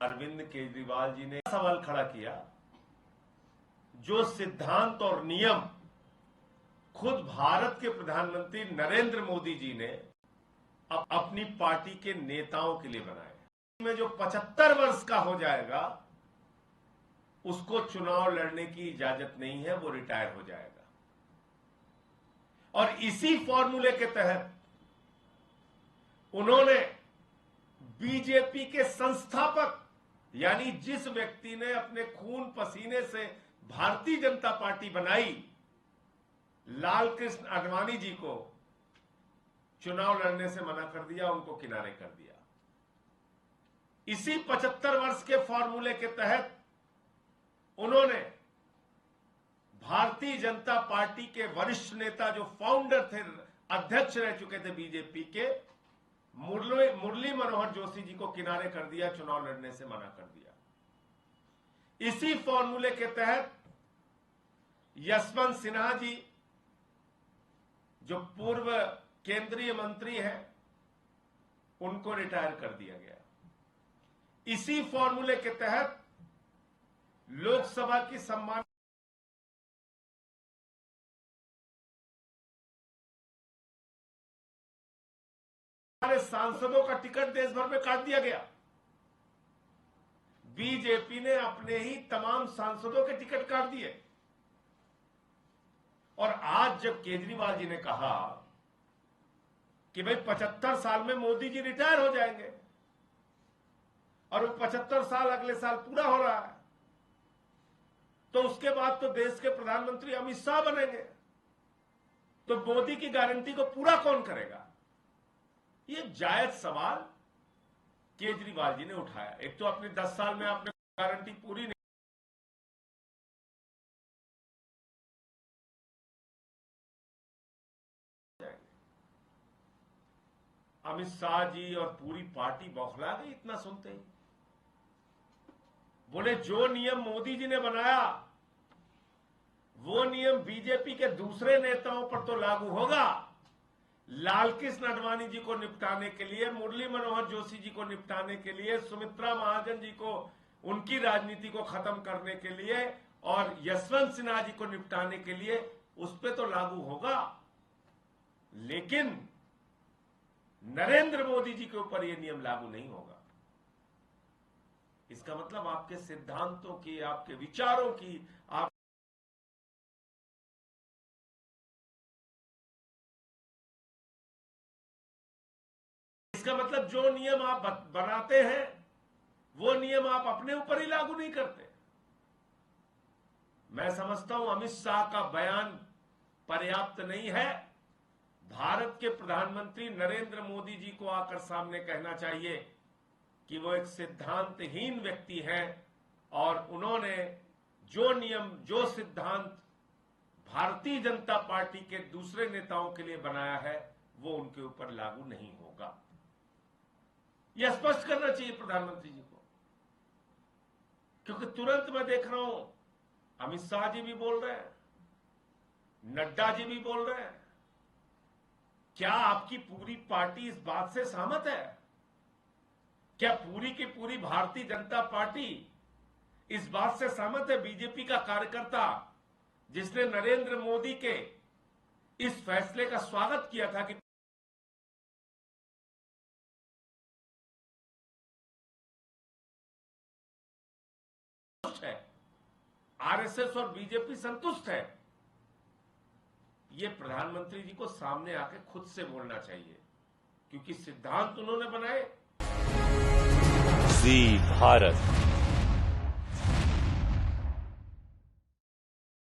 अरविंद केजरीवाल जी ने सवाल खड़ा किया, जो सिद्धांत और नियम खुद भारत के प्रधानमंत्री नरेंद्र मोदी जी ने अपनी पार्टी के नेताओं के लिए बनाए, में जो 75 वर्ष का हो जाएगा उसको चुनाव लड़ने की इजाजत नहीं है, वो रिटायर हो जाएगा। और इसी फॉर्मूले के तहत उन्होंने बीजेपी के संस्थापक, यानी जिस व्यक्ति ने अपने खून पसीने से भारतीय जनता पार्टी बनाई, लालकृष्ण आडवाणी जी को चुनाव लड़ने से मना कर दिया, उनको किनारे कर दिया। इसी 75 वर्ष के फॉर्मूले के तहत उन्होंने भारतीय जनता पार्टी के वरिष्ठ नेता, जो फाउंडर थे, अध्यक्ष रह चुके थे बीजेपी के, मुरली मनोहर जोशी जी को किनारे कर दिया, चुनाव लड़ने से मना कर दिया। इसी फॉर्मूले के तहत यशवंत सिन्हा जी, जो पूर्व केंद्रीय मंत्री हैं, उनको रिटायर कर दिया गया। इसी फॉर्मूले के तहत लोकसभा की सम्मान सांसदों का टिकट देश भर में काट दिया गया। बीजेपी ने अपने ही तमाम सांसदों के टिकट काट दिए। और आज जब केजरीवाल जी ने कहा कि भाई 75 साल में मोदी जी रिटायर हो जाएंगे और वो 75 साल अगले साल पूरा हो रहा है, तो उसके बाद तो देश के प्रधानमंत्री अमित शाह बनेंगे, तो मोदी की गारंटी को पूरा कौन करेगा? ये जायज सवाल केजरीवाल जी ने उठाया। एक तो अपने 10 साल में आपने गारंटी पूरी नहीं, अमित शाह जी और पूरी पार्टी बौखला गई इतना सुनते ही। बोले जो नियम मोदी जी ने बनाया वो नियम बीजेपी के दूसरे नेताओं पर तो लागू होगा। लालकृष्ण आडवाणी जी को निपटाने के लिए, मुरली मनोहर जोशी जी को निपटाने के लिए, सुमित्रा महाजन जी को उनकी राजनीति को खत्म करने के लिए और यशवंत सिन्हा जी को निपटाने के लिए उस पर तो लागू होगा, लेकिन नरेंद्र मोदी जी के ऊपर यह नियम लागू नहीं होगा। इसका मतलब आपके सिद्धांतों की, आपके विचारों की, आप इसका मतलब जो नियम आप बनाते हैं वो नियम आप अपने ऊपर ही लागू नहीं करते। मैं समझता हूं अमित शाह का बयान पर्याप्त नहीं है। भारत के प्रधानमंत्री नरेंद्र मोदी जी को आकर सामने कहना चाहिए कि वो एक सिद्धांतहीन व्यक्ति हैं और उन्होंने जो नियम, जो सिद्धांत भारतीय जनता पार्टी के दूसरे नेताओं के लिए बनाया है वो उनके ऊपर लागू नहीं होगा। यह स्पष्ट करना चाहिए प्रधानमंत्री जी को, क्योंकि तुरंत मैं देख रहा हूं अमित शाह जी भी बोल रहे हैं, नड्डा जी भी बोल रहे हैं। क्या आपकी पूरी पार्टी इस बात से सहमत है? क्या पूरी की पूरी भारतीय जनता पार्टी इस बात से सहमत है? बीजेपी का कार्यकर्ता जिसने नरेंद्र मोदी के इस फैसले का स्वागत किया था कि है, आरएसएस और बीजेपी संतुष्ट है, ये प्रधानमंत्री जी को सामने आके खुद से बोलना चाहिए, क्योंकि सिद्धांत उन्होंने बनाए। जी भारत।